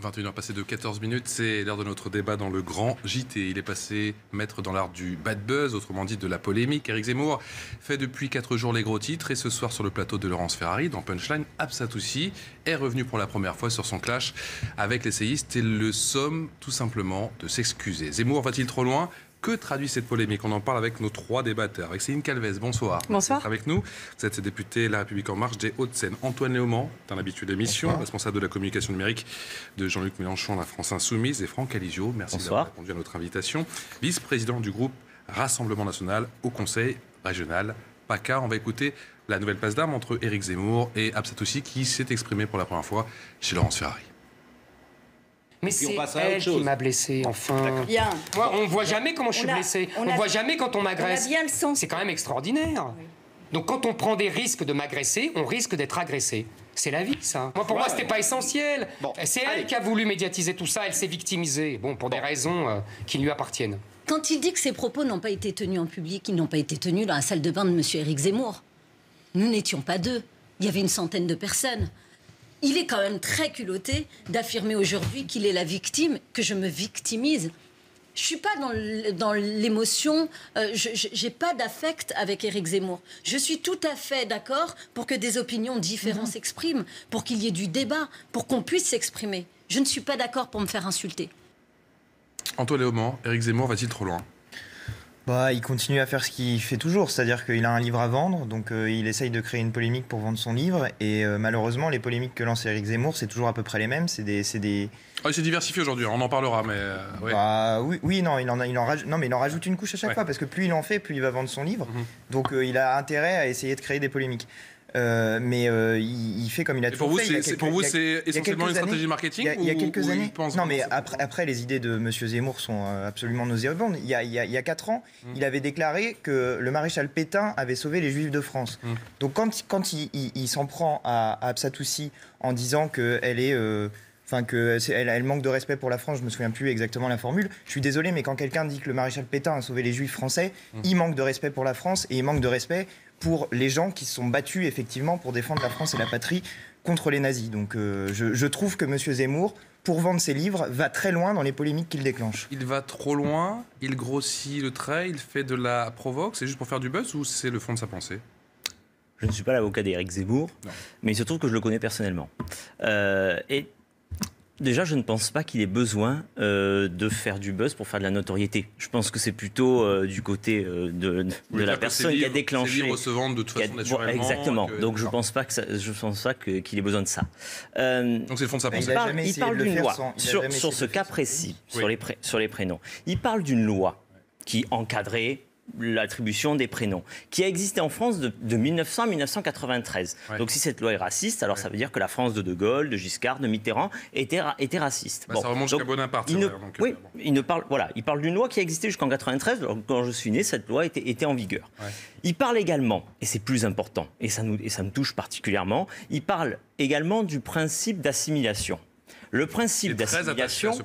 21h passé de 14 minutes, c'est l'heure de notre débat dans le grand JT. Il est passé maître dans l'art du bad buzz, autrement dit de la polémique. Éric Zemmour fait depuis 4 jours les gros titres et ce soir sur le plateau de Laurence Ferrari, dans Punchline, Absatoussi est revenu pour la première fois sur son clash avec l'essayiste et le somme tout simplement de s'excuser. Zemmour va-t-il trop loin ? Que traduit cette polémique? On en parle avec nos 3 débatteurs. Avec Céline Calvez, bonsoir. Bonsoir. Avec nous, vous êtes députée La République En Marche des Hauts-de-Seine. Antoine Léaumont, un habitué de l'émission, responsable de la communication numérique de Jean-Luc Mélenchon, la France Insoumise. Et Franck Alizio, merci d'avoir répondu à notre invitation. Vice-président du groupe Rassemblement National au Conseil Régional PACA. On va écouter la nouvelle passe d'armes entre Éric Zemmour et Absatoussi qui s'est exprimé pour la première fois chez Laurence Ferrari. Mais c'est elle qui m'a blessé, enfin. Bien. Moi, on ne voit jamais comment je suis blessé. On ne voit jamais quand on m'agresse. On a bien le sens. C'est quand même extraordinaire. Oui. Donc quand on prend des risques de m'agresser, on risque d'être agressé. C'est la vie, ça. Moi, pour moi, c'était pas essentiel. Bon, c'est elle qui a voulu médiatiser tout ça. Elle s'est victimisée, pour des raisons qui lui appartiennent. Quand il dit que ses propos n'ont pas été tenus en public, ils n'ont pas été tenus dans la salle de bain de M. Éric Zemmour. Nous n'étions pas 2. Il y avait une centaine de personnes. Il est quand même très culotté d'affirmer aujourd'hui qu'il est la victime, que je me victimise. Je ne suis pas dans l'émotion, je n'ai pas d'affect avec Éric Zemmour. Je suis tout à fait d'accord pour que des opinions différentes s'expriment, pour qu'il y ait du débat, pour qu'on puisse s'exprimer. Je ne suis pas d'accord pour me faire insulter. Antoine Léaumont, Éric Zemmour va-t-il trop loin ? Il continue à faire ce qu'il fait toujours, c'est-à-dire qu'il a un livre à vendre, donc il essaye de créer une polémique pour vendre son livre, et malheureusement, les polémiques que lance Éric Zemmour, c'est toujours à peu près les mêmes, c'est des... il s'est diversifié aujourd'hui, on en parlera, mais... il en rajoute une couche à chaque fois, parce que plus il en fait, plus il va vendre son livre, donc il a intérêt à essayer de créer des polémiques. Il fait comme il a toujours fait. Pour vous, c'est essentiellement une stratégie marketing? Il y a quelques années. Non, mais après, les idées de M. Zemmour sont absolument nauséabondes. Il y a 4 ans, il avait déclaré que le maréchal Pétain avait sauvé les Juifs de France. Donc quand il s'en prend à Absatoussi en disant qu'elle est... elle manque de respect pour la France, je ne me souviens plus exactement la formule. Je suis désolé, mais quand quelqu'un dit que le maréchal Pétain a sauvé les Juifs français, il manque de respect pour la France et il manque de respect pour les gens qui se sont battus effectivement pour défendre la France et la patrie contre les nazis. Donc je trouve que M. Zemmour, pour vendre ses livres, va très loin dans les polémiques qu'il déclenche. Il va trop loin, il grossit le trait, il fait de la provoque, c'est juste pour faire du buzz ou c'est le fond de sa pensée? Je ne suis pas l'avocat d'Éric Zemmour, mais il se trouve que je le connais personnellement. Déjà, je ne pense pas qu'il ait besoin de faire du buzz pour faire de la notoriété. Je pense que c'est plutôt du côté de la personne qui a déclenché. Ces livres se vendent de toute façon naturellement. Exactement. Donc je ne pense pas qu'il ait besoin de ça. Donc c'est le fond de sa pensée. Il parle d'une loi sur ce cas précis, sur les prénoms. Il parle d'une loi qui encadrait l'attribution des prénoms, qui a existé en France de 1900 à 1993. Donc si cette loi est raciste, alors ça veut dire que la France de De Gaulle, de Giscard, de Mitterrand était raciste. Ça remonte jusqu'à Bonaparte. Il parle d'une loi qui a existé jusqu'en 93. Quand je suis né, cette loi était en vigueur. Il parle également, et c'est plus important, et ça me touche particulièrement, il parle également du principe d'assimilation. Le principe d'assimilation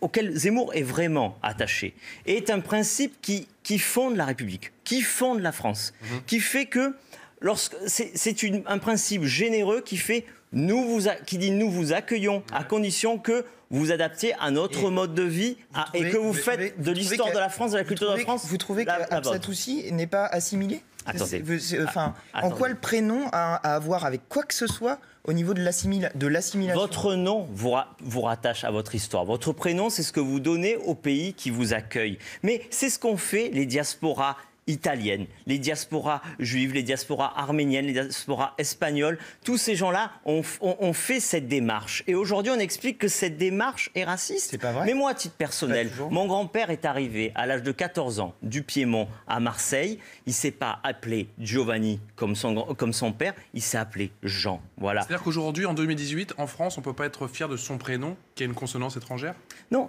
auquel Zemmour est vraiment attaché, est un principe qui fonde la République, qui fonde la France, qui fait que c'est un principe généreux qui fait nous vous accueillons à condition que vous vous adaptiez à notre mode de vie et que vous faites de l'histoire de la France, de la culture de la France. Vous trouvez qu'Absatoussi n'est pas assimilé? Attendez. En quoi le prénom a à voir avec quoi que ce soit au niveau de l'assimilation? Votre nom vous rattache à votre histoire. Votre prénom, c'est ce que vous donnez au pays qui vous accueille. Mais c'est ce qu'ont fait les diasporas italiennes, les diasporas juives, les diasporas arméniennes, les diasporas espagnoles. Tous ces gens-là ont fait cette démarche. Et aujourd'hui, on explique que cette démarche est raciste. C'est pas vrai. Mais moi, à titre personnel, mon grand-père est arrivé à l'âge de 14 ans du Piémont à Marseille. Il ne s'est pas appelé Giovanni comme son père, il s'est appelé Jean. Voilà. C'est-à-dire qu'aujourd'hui, en 2018, en France, on ne peut pas être fier de son prénom qui a une consonance étrangère? Non,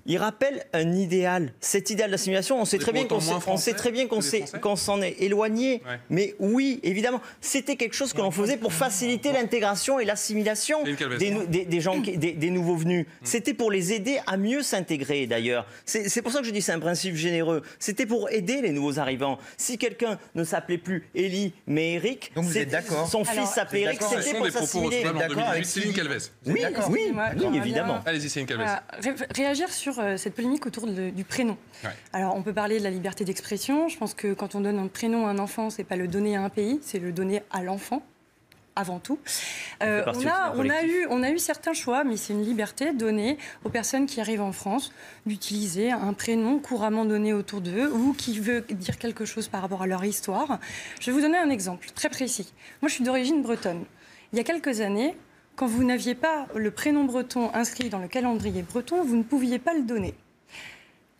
il rappelle un idéal. Cet idéal d'assimilation, on sait très bien qu'on s'en est éloigné. Ouais. Mais oui, évidemment, c'était quelque chose que l'on faisait pour faciliter l'intégration et l'assimilation des gens, des nouveaux venus. C'était pour les aider à mieux s'intégrer, d'ailleurs. C'est pour ça que je dis c'est un principe généreux. C'était pour aider les nouveaux arrivants. Si quelqu'un ne s'appelait plus Élie, mais Eric, donc vous êtes d'accord. Son fils s'appelait Eric, c'était pour s'assimiler. Céline Calvez. Oui, évidemment. Allez-y, Céline Calvez. Réagir sur cette polémique autour du prénom. Ouais. Alors, on peut parler de la liberté d'expression. Je pense que quand on donne un prénom à un enfant, c'est pas le donner à un pays, c'est le donner à l'enfant. Avant tout. On a eu certains choix, mais c'est une liberté donnée aux personnes qui arrivent en France d'utiliser un prénom couramment donné autour d'eux ou qui veut dire quelque chose par rapport à leur histoire. Je vais vous donner un exemple très précis. Moi, je suis d'origine bretonne. Il y a quelques années, quand vous n'aviez pas le prénom breton inscrit dans le calendrier breton, vous ne pouviez pas le donner.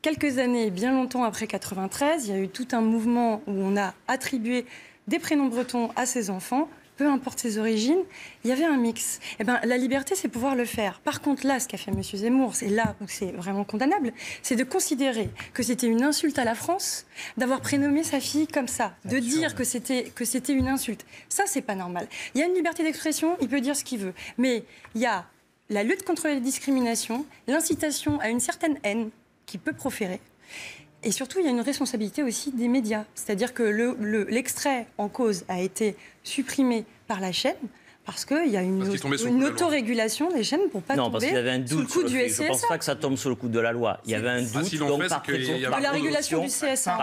Quelques années, bien longtemps après 93, il y a eu tout un mouvement où on a attribué des prénoms bretons à ses enfants. Peu importe ses origines, il y avait un mix. Eh ben, la liberté, c'est pouvoir le faire. Par contre, là, ce qu'a fait M. Zemmour, c'est là où c'est vraiment condamnable, c'est de considérer que c'était une insulte à la France d'avoir prénommé sa fille comme ça, de dire que c'était une insulte. Ça, c'est pas normal. Il y a une liberté d'expression, il peut dire ce qu'il veut. Mais il y a la lutte contre la discrimination, l'incitation à une certaine haine qu'il peut proférer. Et surtout, il y a une responsabilité aussi des médias. C'est-à-dire que l'extrait en cause a été supprimé par la chaîne parce qu'il y a une autorégulation des chaînes pour ne pas tomber sous le coup du CSA. Je ne pense pas que ça tombe sous le coup de la loi. Il y avait un doute de la régulation du CSA.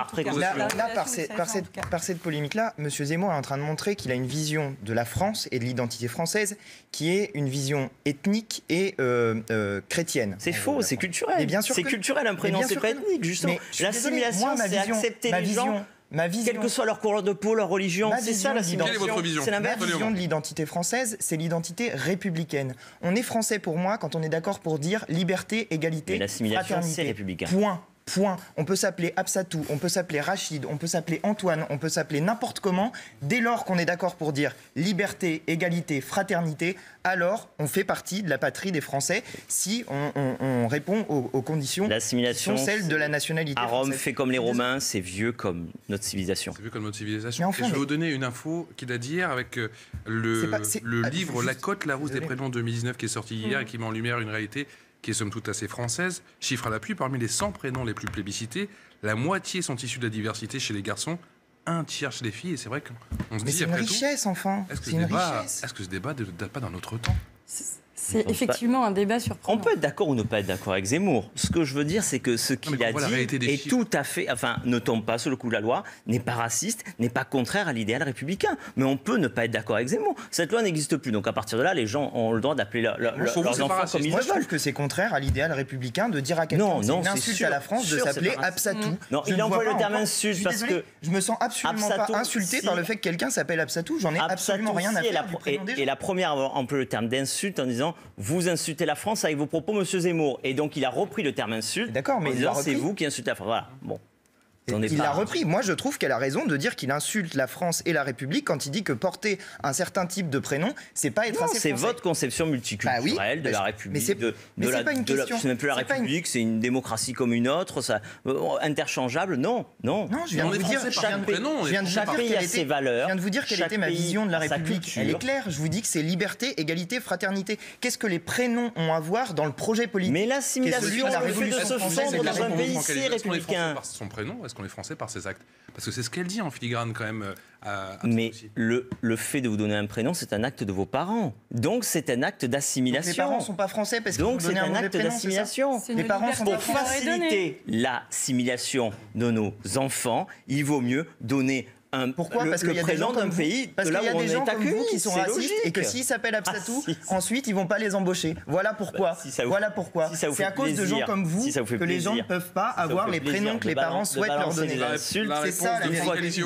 Par cette polémique-là, M. Zemmour est en train de montrer qu'il a une vision de la France et de l'identité française qui est une vision ethnique et chrétienne. C'est faux, c'est culturel. C'est culturel, un prénom, c'est pas ethnique, justement. L'assimilation, c'est accepter les gens. Quelle que soit leur couleur de peau, leur religion, c'est ça l'assimilation. Quelle est votre vision ? Ma vision de l'identité française, c'est l'identité républicaine. On est français pour moi quand on est d'accord pour dire liberté, égalité, fraternité. C'est républicain. Point. On peut s'appeler Absatou, on peut s'appeler Rachid, on peut s'appeler Antoine, on peut s'appeler n'importe comment. Dès lors qu'on est d'accord pour dire liberté, égalité, fraternité, alors on fait partie de la patrie des Français si on répond aux conditions qui sont celles de la nationalité française. À Rome, française. fait comme les Romains, c'est vieux comme notre civilisation. C'est vieux comme notre civilisation. Je vais vous donner une info qui date d'hier avec le livre La Cote, la rousse des prénoms 2019 qui est sorti hier et qui met en lumière une réalité qui est somme toute assez française. Chiffre à l'appui, parmi les 100 prénoms les plus plébiscités, la moitié sont issus de la diversité chez les garçons, un tiers chez les filles. Et c'est vrai qu'on se dit, c'est une richesse, enfin. Est-ce que ce débat ne date pas d'un autre temps ? C'est effectivement un débat surprenant. On peut être d'accord ou ne pas être d'accord avec Zemmour. Ce que je veux dire, c'est que ce qu'il a dit est tout à fait... Enfin, ne tombe pas sous le coup de la loi, n'est pas raciste, n'est pas contraire à l'idéal républicain. Mais on peut ne pas être d'accord avec Zemmour. Cette loi n'existe plus. Donc à partir de là, les gens ont le droit d'appeler leurs enfants comme ils veulent. Moi, je trouve que c'est contraire à l'idéal républicain de dire à quelqu'un que c'est une insulte à la France de s'appeler Absatou. Non, il emploie le terme insulte parce que... Je me sens absolument pas insulté par le fait que quelqu'un s'appelle Absatou. J'en ai absolument rien à faire du prénom des gens. Et la première emploie le terme d'insulte en disant « Vous insultez la France avec vos propos, Monsieur Zemmour ». Et donc, il a repris le terme insulte. D'accord, mais c'est vous qui insultez la France. Voilà, bon. Il l'a repris. Moi, je trouve qu'elle a raison de dire qu'il insulte la France et la République quand il dit que porter un certain type de prénom, c'est pas être assez français. C'est votre conception multiculturelle de la République. Mais c'est pas une question. C'est même plus la République, c'est une démocratie comme une autre, interchangeable. Non. Je viens de vous dire quelle était ma vision de la République. Elle est claire. Je vous dis que c'est liberté, égalité, fraternité. Qu'est-ce que les prénoms ont à voir dans le projet politique ? Mais l'assimilation, le fait de se fondre dans un pays si républicain. Son prénom, est-ce qu'on est français par ses actes ? Parce que c'est ce qu'elle dit en filigrane quand même. Mais le fait de vous donner un prénom, c'est un acte de vos parents. Donc c'est un acte d'assimilation. Les parents ne sont pas français parce qu'ils donc c'est un acte d'assimilation. Les parents sont pour faciliter l'assimilation de nos enfants, il vaut mieux donner parce qu'il y a des gens d'un pays de là où on est accueilli qui sont racistes et que s'ils s'appellent Absatou, ensuite ils vont pas les embaucher. Voilà pourquoi. C'est à cause de gens comme vous que les gens ne peuvent pas avoir les prénoms que les parents souhaitent leur donner. C'est ça la vérité.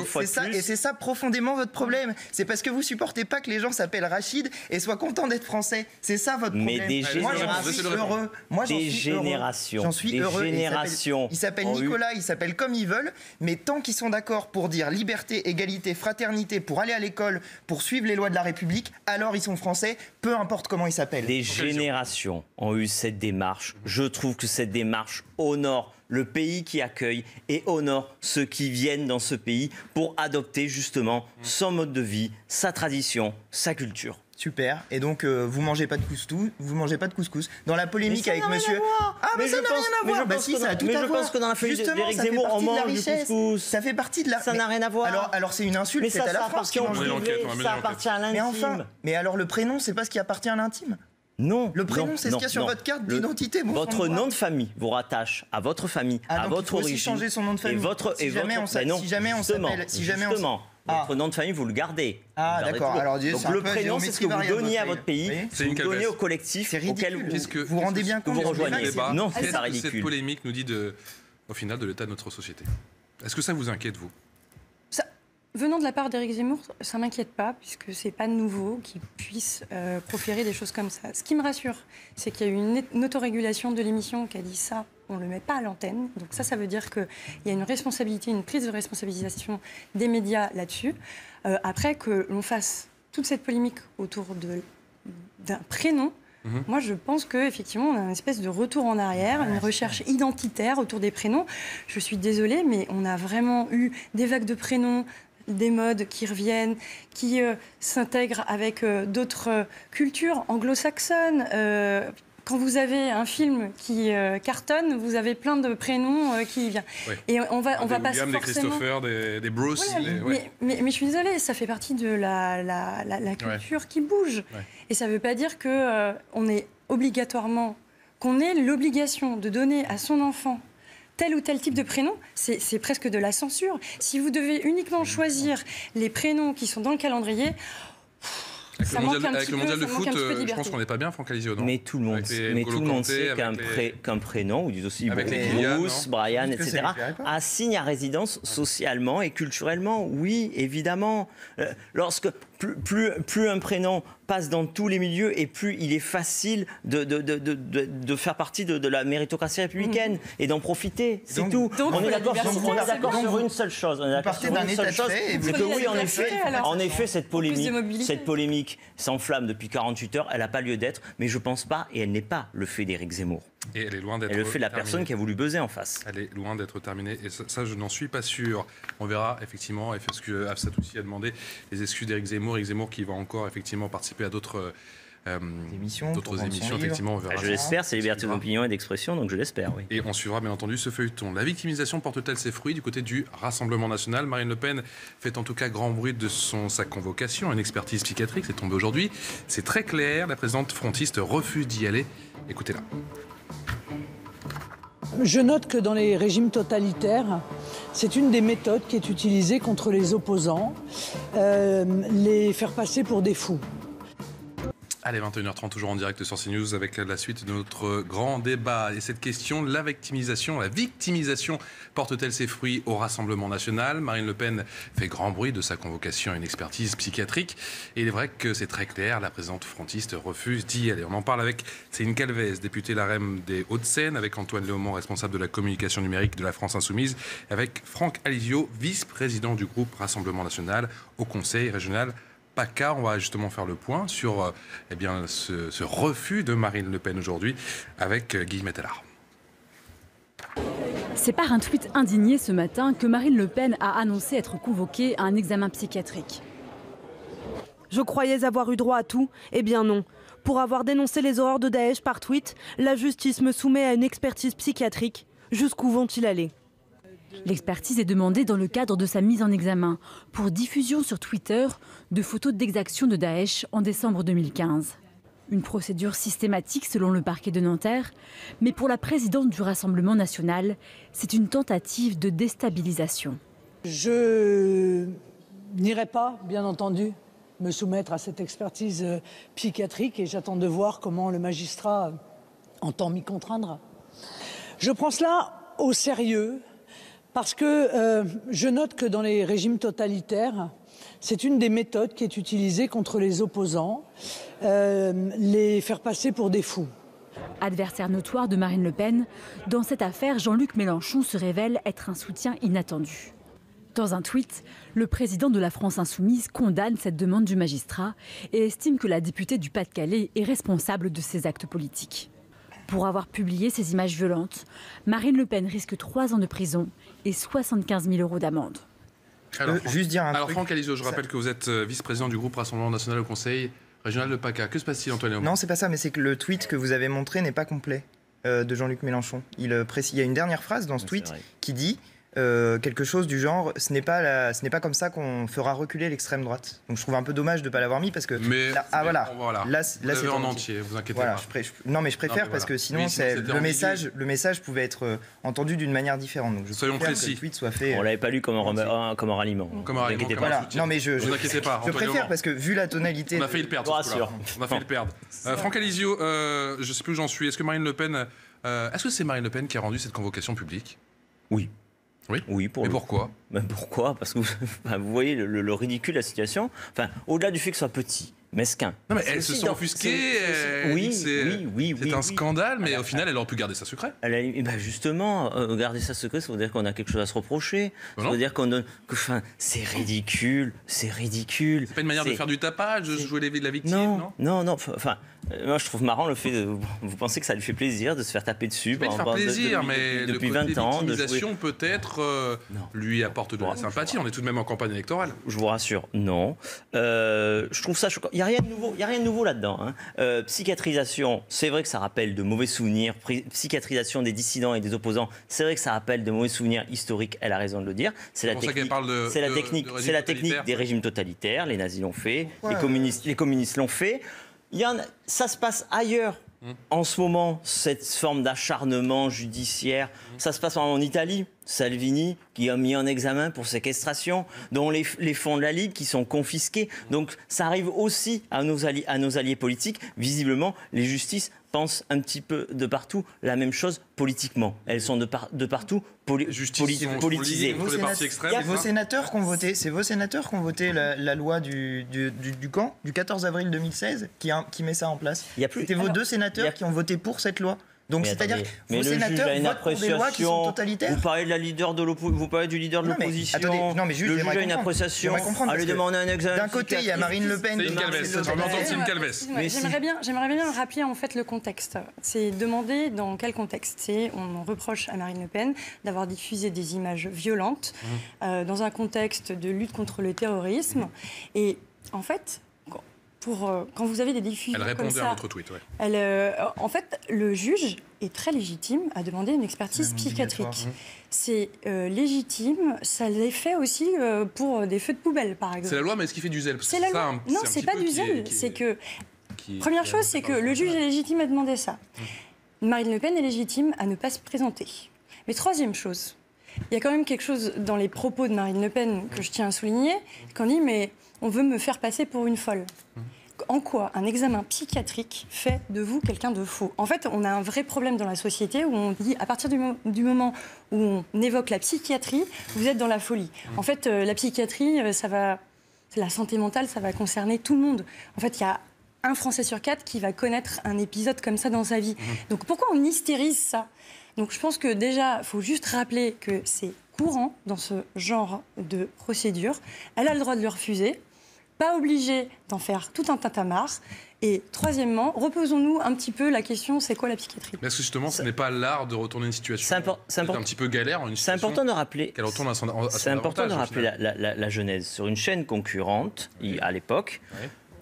Et c'est ça profondément votre problème. C'est parce que vous supportez pas que les gens s'appellent Rachid et soient contents d'être français. C'est ça votre problème. Mais des générations. Moi j'en suis heureux. Ils s'appellent Nicolas, ils s'appellent comme ils veulent, mais tant qu'ils sont d'accord pour dire liberté, liberté, égalité, fraternité, pour aller à l'école, pour suivre les lois de la République, alors ils sont français, peu importe comment ils s'appellent. Des générations ont eu cette démarche. Je trouve que cette démarche honore le pays qui accueille et honore ceux qui viennent dans ce pays pour adopter justement son mode de vie, sa tradition, sa culture. Super. Et donc, vous mangez pas de couscous. Dans la polémique avec monsieur... Ah, mais ça n'a rien à voir. Bah si, ça a tout à voir. Mais je pense que dans la famille d'Éric Zemmour, on mange du couscous. Ça fait partie de la... Ça n'a rien à voir. Alors c'est une insulte, c'est à la France qui mange du couscous. Ça appartient à l'intime. Mais alors le prénom, c'est pas ce qui appartient à l'intime? Non. Le prénom, c'est ce qu'il y a sur votre carte d'identité. Votre nom de famille vous rattache à votre famille, à votre origine. Il faut aussi changer son nom de famille. Si jamais on s'appelle... Votre nom de famille, vous le gardez. Ah, d'accord. Alors, donc le prénom, c'est ce que vous donniez à votre pays, c'est une donnez au collectif auquel vous vous rendez bien compte vous rejoignez. Non, c'est pas ridicule. Cette polémique nous dit au final de l'état de notre société. Est-ce que ça vous inquiète, vous? Venant de la part d'Éric Zemmour, ça ne m'inquiète pas, puisque ce n'est pas nouveau qu'il puisse proférer des choses comme ça. Ce qui me rassure, c'est qu'il y a eu une autorégulation de l'émission qui a dit ça, on ne le met pas à l'antenne. Donc ça veut dire qu'il y a une responsabilité, une prise de responsabilisation des médias là-dessus. Après, que l'on fasse toute cette polémique autour d'un prénom, moi, je pense qu'effectivement, on a une espèce de retour en arrière, une recherche identitaire autour des prénoms. Je suis désolée, mais on a vraiment eu des vagues de prénoms, des modes qui reviennent, qui s'intègrent avec d'autres cultures anglo-saxonnes. Quand vous avez un film qui cartonne, vous avez plein de prénoms qui viennent. Oui. Et on va pas forcément... Des Christopher, des Bruce. Voilà, mais je suis désolée, ça fait partie de la culture qui bouge. Ouais. Et ça ne veut pas dire qu'on est obligatoirement, qu'on ait l'obligation de donner à son enfant tel ou tel type de prénom, c'est presque de la censure. Si vous devez uniquement choisir les prénoms qui sont dans le calendrier... Avec le mondial de foot, je pense qu'on n'est pas bien, Franck Alizio, non? Mais tout le monde sait qu'un prénom, ou dit aussi Bruce, Brian, etc., assigne à résidence socialement et culturellement. Oui, évidemment. Lorsque plus un prénom passe dans tous les milieux et plus il est facile de faire partie de la méritocratie républicaine et d'en profiter. C'est tout. On est d'accord sur une seule chose. C'est que oui, en effet, cette polémique s'enflamme depuis 48 heures. Elle n'a pas lieu d'être, mais je ne pense pas, et elle n'est pas le fait d'Éric Zemmour. Et elle est loin d'être le fait de la personne qui a voulu buzzer en face. Elle est loin d'être terminée. Et ça, je n'en suis pas sûr. On verra, effectivement, et ce que Afsat aussi a demandé, les excuses d'Éric Zemmour. Éric Zemmour qui va encore, effectivement, participer à d'autres émissions, effectivement. On verra. Je l'espère, c'est liberté d'opinion et d'expression, donc je l'espère, oui. Et on suivra, bien entendu, ce feuilleton. La victimisation porte-t-elle ses fruits du côté du Rassemblement national? Marine Le Pen fait en tout cas grand bruit de sa convocation. Une expertise psychiatrique, c'est tombé aujourd'hui. C'est très clair, la présidente frontiste refuse d'y aller. Écoutez-la. Je note que dans les régimes totalitaires, c'est une des méthodes qui est utilisée contre les opposants, les faire passer pour des fous. Allez, 21h30, toujours en direct sur CNews avec la suite de notre grand débat. Et cette question, la victimisation porte-t-elle ses fruits au Rassemblement national? Marine Le Pen fait grand bruit de sa convocation à une expertise psychiatrique. Et il est vrai que c'est très clair, la présidente frontiste refuse d'y aller. On en parle avec Céline Calvez, députée LaREM des Hauts-de-Seine, avec Antoine Léaumont, responsable de la communication numérique de la France Insoumise, avec Franck Alizio, vice-président du groupe Rassemblement national au Conseil régional PACA. On va justement faire le point sur ce refus de Marine Le Pen aujourd'hui avec Guy Mettellard. C'est par un tweet indigné ce matin que Marine Le Pen a annoncé être convoquée à un examen psychiatrique. Je croyais avoir eu droit à tout, eh bien non. Pour avoir dénoncé les horreurs de Daesh par tweet, la justice me soumet à une expertise psychiatrique. Jusqu'où vont-ils aller ? L'expertise est demandée dans le cadre de sa mise en examen pour diffusion sur Twitter de photos d'exactions de Daesh en décembre 2015. Une procédure systématique selon le parquet de Nanterre, mais pour la présidente du Rassemblement national, c'est une tentative de déstabilisation. Je n'irai pas, bien entendu, me soumettre à cette expertise psychiatrique et j'attends de voir comment le magistrat entend m'y contraindre. Je prends cela au sérieux. Parce que je note que dans les régimes totalitaires, c'est une des méthodes qui est utilisée contre les opposants, les faire passer pour des fous. Adversaire notoire de Marine Le Pen, dans cette affaire, Jean-Luc Mélenchon se révèle être un soutien inattendu. Dans un tweet, le président de la France Insoumise condamne cette demande du magistrat et estime que la députée du Pas-de-Calais est responsable de ces actes politiques. Pour avoir publié ces images violentes, Marine Le Pen risque 3 ans de prison et 75 000 € d'amende. Juste dire un truc. Franck Alizot, je rappelle que vous êtes vice-président du groupe Rassemblement National au Conseil régional de PACA. Que se passe-t-il, Antoine Léaumont ? Non, c'est pas ça, mais c'est que le tweet que vous avez montré n'est pas complet de Jean-Luc Mélenchon. Il y a une dernière phrase dans ce tweet qui dit quelque chose du genre ce n'est pas comme ça qu'on fera reculer l'extrême droite. Donc je trouve un peu dommage de ne pas l'avoir mis parce que là c'est en entier, vous inquiétez pas. Non mais je préfère parce que sinon le message pouvait être entendu d'une manière différente. Donc soyons précis. Que le tweet soit fait. On l'avait pas lu comme un ralliement. Non mais vous inquiétez pas. Je préfère parce que vu la tonalité. On a failli le perdre. On a failli le perdre. Franck Alizot, je sais plus où j'en suis. Est-ce que Marine Le Pen, est-ce que c'est Marine Le Pen qui a rendu cette convocation publique ? Oui. Oui, pourquoi ? Pourquoi ? Parce que vous voyez le ridicule de la situation. Enfin, au-delà du fait que ce soit petit, mesquin. Non, mais elles se sont offusquées. Oui. C'est un scandale, mais au final, elle aurait pu garder ça secret. Justement, garder ça secret, ça veut dire qu'on a quelque chose à se reprocher. Ça veut dire c'est ridicule. C'est pas une manière de faire du tapage, de jouer la victime, non. Enfin, moi, je trouve marrant le fait de. Vous pensez que ça lui fait plaisir de se faire taper dessus mais depuis 20 ans. L'utilisation peut-être lui apporte de la sympathie. On est tout de même en campagne électorale. Je vous rassure, non. Je trouve ça choquant. Il n'y a rien de nouveau là-dedans. Psychiatrisation, c'est vrai que ça rappelle de mauvais souvenirs. Psychiatrisation des dissidents et des opposants, c'est vrai que ça rappelle de mauvais souvenirs historiques. Elle a raison de le dire. C'est la technique des régimes totalitaires. Les nazis l'ont fait, les communistes l'ont fait. Ça se passe ailleurs. En ce moment, cette forme d'acharnement judiciaire, ça se passe en Italie. Salvini, qui a mis en examen pour séquestration, dont les fonds de la Ligue qui sont confisqués. Donc ça arrive aussi à nos alliés politiques. Visiblement, les justices pensent un petit peu de partout la même chose politiquement. Elles sont de partout politisées. C'est vos sénateurs qui ont voté la loi du camp du 14 avril 2016 qui met ça en place. C'était vos 2 sénateurs qui ont voté pour cette loi. Donc c'est-à-dire que vos sénateurs votent pour des lois qui sont totalitaires. Vous parlez du leader de l'opposition. Non mais juste, le juge a une appréciation. À lui demander un examen. D'un côté, il y a Marine Le Pen. J'aimerais bien rappeler en fait le contexte. C'est demander dans quel contexte. On reproche à Marine Le Pen d'avoir diffusé des images violentes dans un contexte de lutte contre le terrorisme. Et en fait. Quand vous avez des diffusions elle répondait comme ça, à votre tweet. En fait, le juge est très légitime à demander une expertise psychiatrique. C'est légitime. Ça l'est fait aussi pour des feux de poubelle, par exemple. C'est la loi, mais est-ce qu'il fait du zèle ? Non, c'est pas du zèle. C'est que première chose, c'est que le juge est légitime à demander ça. Marine Le Pen est légitime à ne pas se présenter. Mais troisième chose, il y a quand même quelque chose dans les propos de Marine Le Pen que je tiens à souligner, qu'on dit mais on veut me faire passer pour une folle. En quoi un examen psychiatrique fait de vous quelqu'un de faux ? En fait, on a un vrai problème dans la société où on dit, à partir du moment où on évoque la psychiatrie, vous êtes dans la folie. En fait, la psychiatrie, c'est la santé mentale, ça va concerner tout le monde. En fait, il y a un Français sur 4 qui va connaître un épisode comme ça dans sa vie. Donc pourquoi on hystérise ça ? Donc je pense que déjà, il faut juste rappeler que c'est courant dans ce genre de procédure. Elle a le droit de le refuser. Pas obligé d'en faire tout un tintamarre. Et troisièmement, reposons-nous un petit peu la question, c'est quoi la psychiatrie ? Parce que justement, ce n'est pas l'art de retourner une situation un petit peu galère, c'est important de rappeler qu'elle retourne à son la genèse. Sur une chaîne concurrente, à l'époque,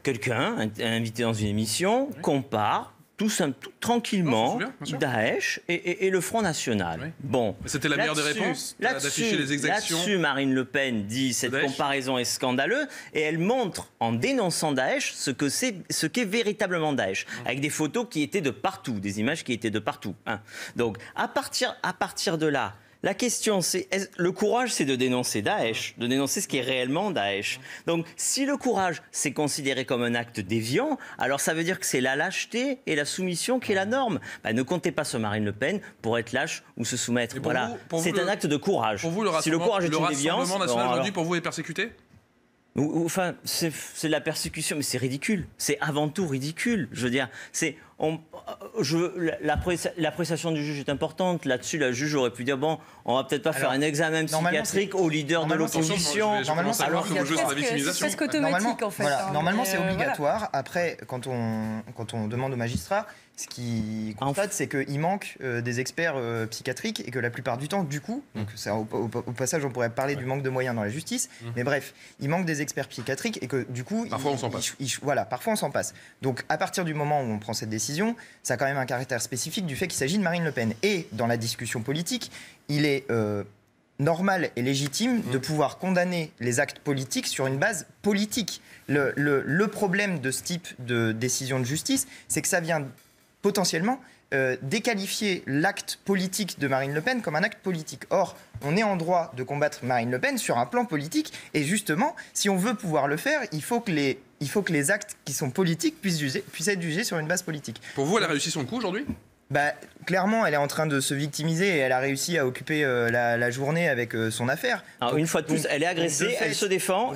quelqu'un, invité dans une émission, compare tout tranquillement Daesh et le Front National. Oui. Bon, c'était la meilleure des réponses d'afficher les exactions. Là-dessus, Marine Le Pen dit cette comparaison est scandaleuse et elle montre en dénonçant Daesh ce qu'est véritablement Daesh, avec des photos qui étaient de partout, des images qui étaient de partout. Donc à partir de là. La question, c'est le courage, c'est de dénoncer Daesh, de dénoncer ce qui est réellement Daesh. Donc, si le courage, c'est considéré comme un acte déviant, alors ça veut dire que c'est la lâcheté et la soumission qui est la norme. Ne comptez pas sur Marine Le Pen pour être lâche ou se soumettre. Voilà, c'est un acte de courage. Pour vous, si le courage est une déviance, le Rassemblement national aujourd'hui, pour vous, est persécuté ? Enfin, c'est de la persécution, mais c'est ridicule. C'est avant tout ridicule. Je veux dire, l'appréciation du juge est importante. Là-dessus, la juge aurait pu dire bon, on va peut-être pas faire un examen psychiatrique au leader de l'opposition. Normalement, c'est presque automatique en fait. Normalement, c'est obligatoire. Après, quand on demande aux magistrats, ce qui constate, c'est qu'il manque des experts psychiatriques et que la plupart du temps, du coup, donc ça, au passage, on pourrait parler du manque de moyens dans la justice, mais bref, il manque des experts psychiatriques et que du coup, parfois on s'en passe. Voilà, parfois on s'en passe. Donc à partir du moment où on prend cette décision, ça a quand même un caractère spécifique du fait qu'il s'agit de Marine Le Pen. Et dans la discussion politique, il est normal et légitime de pouvoir condamner les actes politiques sur une base politique. Le problème de ce type de décision de justice, c'est que ça vient potentiellement déqualifier l'acte politique de Marine Le Pen comme un acte politique. Or, on est en droit de combattre Marine Le Pen sur un plan politique et justement, si on veut pouvoir le faire, il faut que les actes qui sont politiques puissent être jugés sur une base politique. Pour vous, elle a réussi son coup aujourd'hui ? Clairement, elle est en train de se victimiser et elle a réussi à occuper la journée avec son affaire. Alors, une fois de plus, elle est agressée, elle se défend.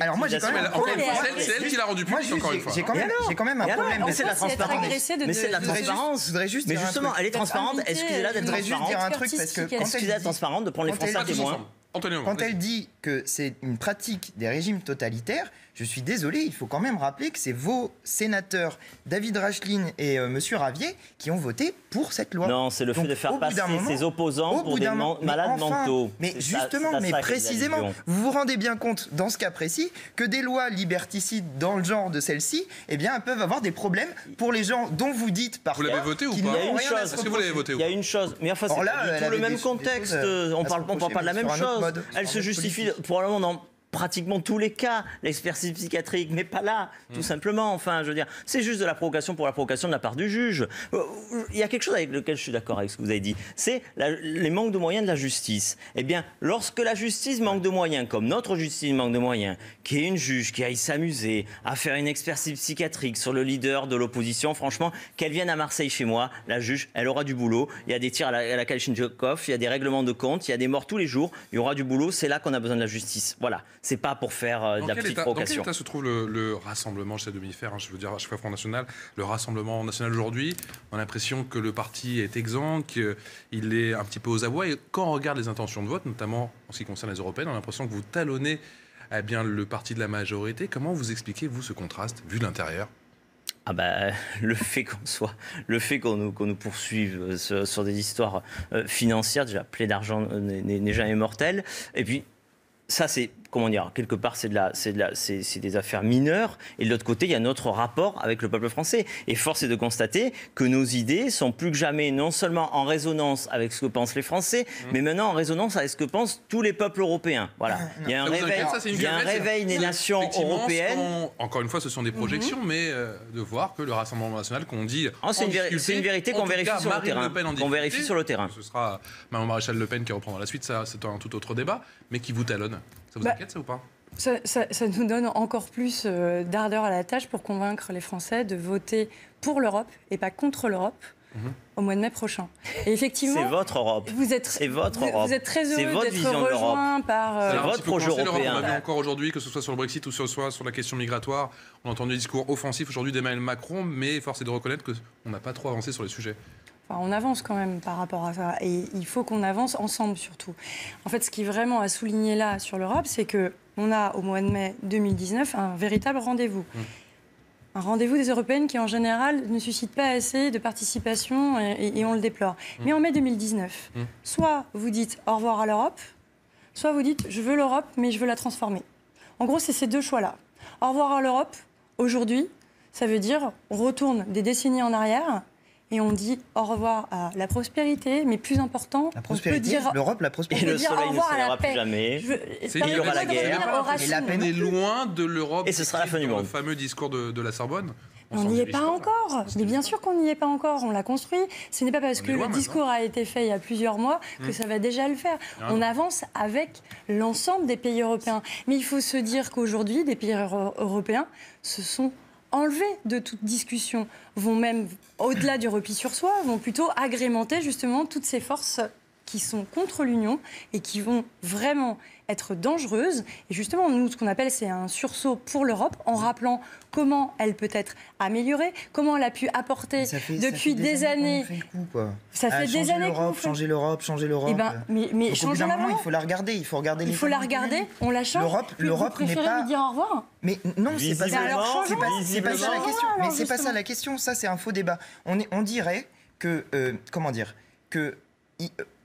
Alors moi, j'ai quand même un problème. C'est elle qui l'a rendu public, encore une fois. J'ai quand même un problème. Mais c'est de la transparence. Mais c'est de la transparence. Mais justement, elle est transparente. Excusez-la d'être transparente. Je voudrais juste dire un truc parce que excusez-la d'être transparente, de prendre les Français à témoin. Quand elle dit que c'est une pratique des régimes totalitaires, je suis désolé, il faut quand même rappeler que c'est vos sénateurs David Racheline et Monsieur Ravier qui ont voté pour cette loi. Non, c'est le fait de faire passer ses opposants pour des malades mentaux. Mais justement, précisément, vous vous rendez bien compte, dans ce cas précis, que des lois liberticides dans le genre de celle-ci, eh bien, elles peuvent avoir des problèmes pour les gens dont vous dites parfois. Vous l'avez voté ou pas ? Est-ce que vous l'avez voté ou pas ? Il y a une chose, mais enfin, c'est pas du tout le même contexte. On parle pas de la même chose. Elle se justifie probablement dans pratiquement tous les cas, l'expertise psychiatrique, mais pas là, tout simplement. Enfin, je veux dire, c'est juste de la provocation pour la provocation de la part du juge. Il y a quelque chose avec lequel je suis d'accord avec ce que vous avez dit, c'est les manques de moyens de la justice. Eh bien, lorsque la justice manque de moyens, comme notre justice manque de moyens, qu'il y ait une juge qui aille s'amuser à faire une expertise psychiatrique sur le leader de l'opposition, franchement, qu'elle vienne à Marseille chez moi, la juge, elle aura du boulot. Il y a des tirs à la Kalachnikov, il y a des règlements de compte, il y a des morts tous les jours, il y aura du boulot, c'est là qu'on a besoin de la justice. Voilà. C'est pas pour faire de la petite provocation. Dans quel état se trouve le rassemblement, j'essaie de m'y faire, je veux dire à chaque fois Front National, le Rassemblement National aujourd'hui, on a l'impression que le parti est exempt, qu'il est un petit peu aux abois, et quand on regarde les intentions de vote, notamment en ce qui concerne les européennes, on a l'impression que vous talonnez le parti de la majorité. Comment vous expliquez, vous, ce contraste, vu de l'intérieur ? Le fait qu'on nous poursuive sur des histoires financières, déjà, plaie d'argent n'est jamais mortel, et puis ça, c'est, quelque part, c'est des affaires mineures. Et de l'autre côté, il y a notre rapport avec le peuple français. Et force est de constater que nos idées sont plus que jamais non seulement en résonance avec ce que pensent les Français, mais maintenant en résonance avec ce que pensent tous les peuples européens. Voilà. Il y a un réveil des nations européennes. Encore une fois, ce sont des projections, mais de voir que le Rassemblement national qu'on dit... c'est une vérité qu'on vérifie sur le terrain. Ce sera Mme Maréchal Le Pen qui reprendra la suite, ça c'est un tout autre débat, mais qui vous talonne. Ça vous inquiète, ça ou pas ? Ça nous donne encore plus d'ardeur à la tâche pour convaincre les Français de voter pour l'Europe et pas contre l'Europe au mois de mai prochain. Et effectivement, c'est votre Europe. Vous êtes très heureux d'être rejoint par... C'est votre projet européen. On a vu encore aujourd'hui, que ce soit sur le Brexit ou soit sur la question migratoire, on a entendu des discours offensifs aujourd'hui d'Emmanuel Macron, mais force est de reconnaître qu'on n'a pas trop avancé sur les sujets. On avance quand même par rapport à ça. Et il faut qu'on avance ensemble surtout. En fait, ce qui est vraiment à souligner là sur l'Europe, c'est qu'on a au mois de mai 2019 un véritable rendez-vous. Un rendez-vous des Européennes qui en général ne suscite pas assez de participation et on le déplore. Mais en mai 2019, soit vous dites au revoir à l'Europe, soit vous dites je veux l'Europe mais je veux la transformer. En gros, c'est ces deux choix-là. Au revoir à l'Europe, aujourd'hui, ça veut dire on retourne des décennies en arrière. Et on dit au revoir à la prospérité, mais plus important, la prospérité, on peut dire l'Europe, la prospérité. Et le soleil ne s'élèvera plus jamais. Il y aura la guerre. Et la peine est loin de l'Europe. Et ce sera la fin du monde. Le fameux discours de la Sorbonne. On n'y est pas encore. Mais bien sûr qu'on n'y est pas encore. On l'a construit. Ce n'est pas parce que le discours a été fait il y a plusieurs mois que ça va déjà le faire. On avance avec l'ensemble des pays européens. Mais il faut se dire qu'aujourd'hui, des pays européens se sont enlevés de toute discussion, vont même, au-delà du repli sur soi, vont plutôt agrémenter justement toutes ces forces qui sont contre l'Union et qui vont vraiment être dangereuses. Et justement, nous, ce qu'on appelle, c'est un sursaut pour l'Europe, en rappelant comment elle peut être améliorée, comment elle a pu apporter depuis des années. Ça fait des années qu'on fait. Changer l'Europe. Eh ben, mais changeons-la vraiment. Il faut la regarder. Il faut regarder. Il faut la regarder. On la change. L'Europe n'est pas. Lui dire au revoir. Mais non, c'est pas ça. C'est pas ça la question. Mais c'est pas ça la question. Ça, c'est un faux débat. On dirait que comment dire que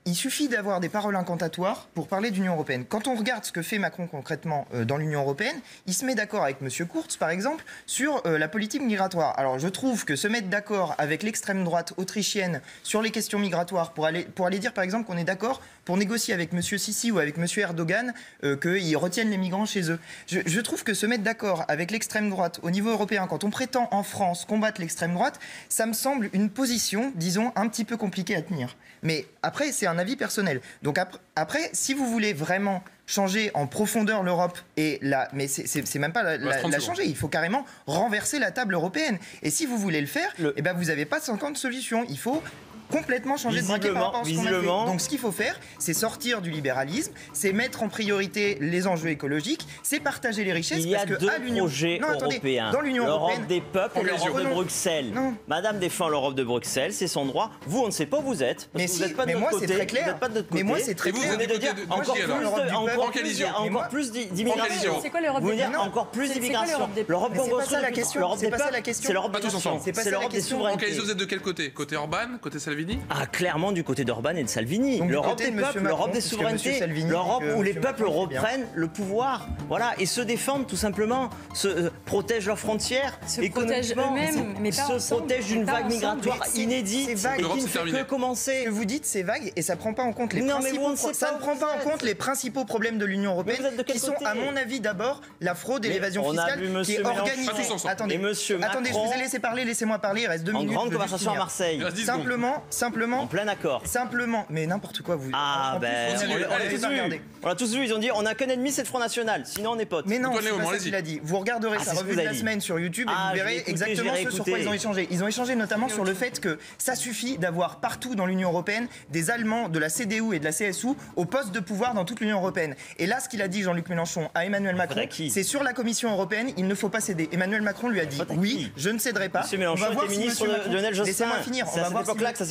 il suffit d'avoir des paroles incantatoires pour parler d'Union européenne. Quand on regarde ce que fait Macron concrètement dans l'Union européenne, il se met d'accord avec M. Kurz, par exemple, sur la politique migratoire. Alors je trouve que se mettre d'accord avec l'extrême droite autrichienne sur les questions migratoires, pour aller dire par exemple qu'on est d'accord pour négocier avec M. Sisi ou avec M. Erdogan qu'ils retiennent les migrants chez eux. Je trouve que se mettre d'accord avec l'extrême droite au niveau européen, quand on prétend en France combattre l'extrême droite, ça me semble une position, disons, un petit peu compliquée à tenir. Mais après, c'est un avis personnel. Donc après, si vous voulez vraiment changer en profondeur l'Europe, mais c'est même pas la changer, il faut carrément renverser la table européenne. Et si vous voulez le faire, eh ben vous n'avez pas 50 solutions. Il faut complètement changer de braquet par rapport à ce qu'on a fait. Donc ce qu'il faut faire, c'est sortir du libéralisme, c'est mettre en priorité les enjeux écologiques, c'est partager les richesses. Il y a deux projets européens, dans l'Union européenne, l'Europe des peuples et l'Europe de Bruxelles. Non. Madame défend l'Europe de Bruxelles, c'est son droit. Vous, on ne sait pas où vous êtes. Mais si, mais moi c'est très clair. Mais moi c'est très clair. Vous venez de dire encore plus d'immigration. C'est quoi l'Europe des peuples ? Encore plus d'immigration. L'Europe qu'on construit. C'est pas ça la question. C'est l'Europe pas tous ensemble. C'est l'Europe des souverainetés. Vous êtes de quel côté ? Côté Orban ? Côté Salvini ? Ah, clairement du côté d'Orban et de Salvini. L'Europe des peuples, l'Europe des souverainetés, l'Europe où les peuples reprennent le pouvoir, voilà, et se défendent tout simplement, protègent leurs frontières, se protègent eux-mêmes, mais pas se protègent d'une vague migratoire inédite et qui ne fait que commencer. Ce que vous dites, c'est vague et ça prend pas en compte les principaux. Ça ne prend pas en compte les principaux problèmes de l'Union européenne, qui sont, à mon avis, d'abord la fraude et l'évasion fiscale, qui est organisée. Attendez, je vous ai laissé parler, laissez-moi parler. Il reste 2 minutes. En grande conversation à Marseille. Simplement. En plein accord. Simplement, mais n'importe quoi, vous. Ah ben, on a tous vu, ils ont dit on n'a qu'un ennemi, c'est le Front National, sinon on est potes. Mais non, c'est pas ça qu'il a dit. Vous regarderez sa revue de la semaine sur YouTube et vous verrez exactement ce sur quoi ils ont échangé. Ils ont échangé notamment sur le fait que ça suffit d'avoir partout dans l'Union européenne des Allemands de la CDU et de la CSU au poste de pouvoir dans toute l'Union européenne. Et là, ce qu'il a dit Jean-Luc Mélenchon à Emmanuel Macron, c'est sur la Commission européenne, il ne faut pas céder. Emmanuel Macron lui a dit oui, je ne céderai pas. Monsieur Mélenchon était ministre de Lionel Jospin. Laissez-moi finir.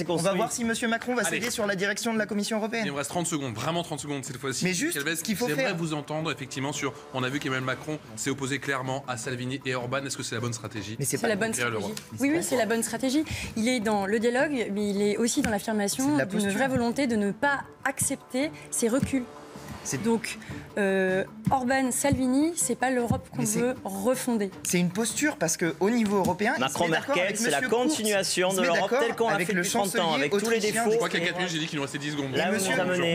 On va voir si Monsieur Macron va céder sur la direction de la Commission européenne. Il me reste 30 secondes, vraiment 30 secondes cette fois-ci. Mais juste ce qu'il faut faire. J'aimerais vous entendre effectivement sur. On a vu qu'Emmanuel Macron s'est opposé clairement à Salvini et Orban. Est-ce que c'est la bonne stratégie ? Mais c'est la bonne stratégie. Oui, c'est la bonne stratégie. Il est dans le dialogue, mais il est aussi dans l'affirmation d'une vraie volonté de ne pas accepter ces reculs. Donc, Orban, Salvini, c'est pas l'Europe qu'on veut refonder. C'est une posture parce qu'au niveau européen, Macron-Merkel, c'est la continuation de l'Europe telle qu'on l'a fait depuis 30 ans, avec tous les défauts. Je crois qu'il y a 4 minutes, j'ai dit qu'il nous restait 10 secondes.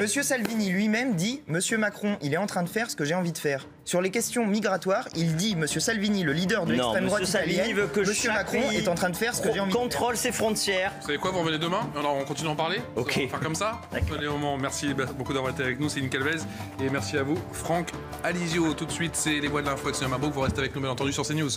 Monsieur Salvini lui-même dit, Monsieur Macron, il est en train de faire ce que j'ai envie de faire. Sur les questions migratoires, il dit, Monsieur Salvini, le leader de l'extrême droite italienne, Monsieur Macron est en train de faire ce que j'ai envie de faire. Contrôle ses frontières. Vous savez quoi, vous revenez demain ? Alors on continue à en parler ? Ok. On va faire comme ça ? Allez, au moment, merci beaucoup d'avoir été avec nous, Céline Calvez. Et merci à vous, Franck Alizio. Tout de suite, c'est les voix de l'info avec Sonia Mabrouk. Vous restez avec nous, bien entendu, sur CNews.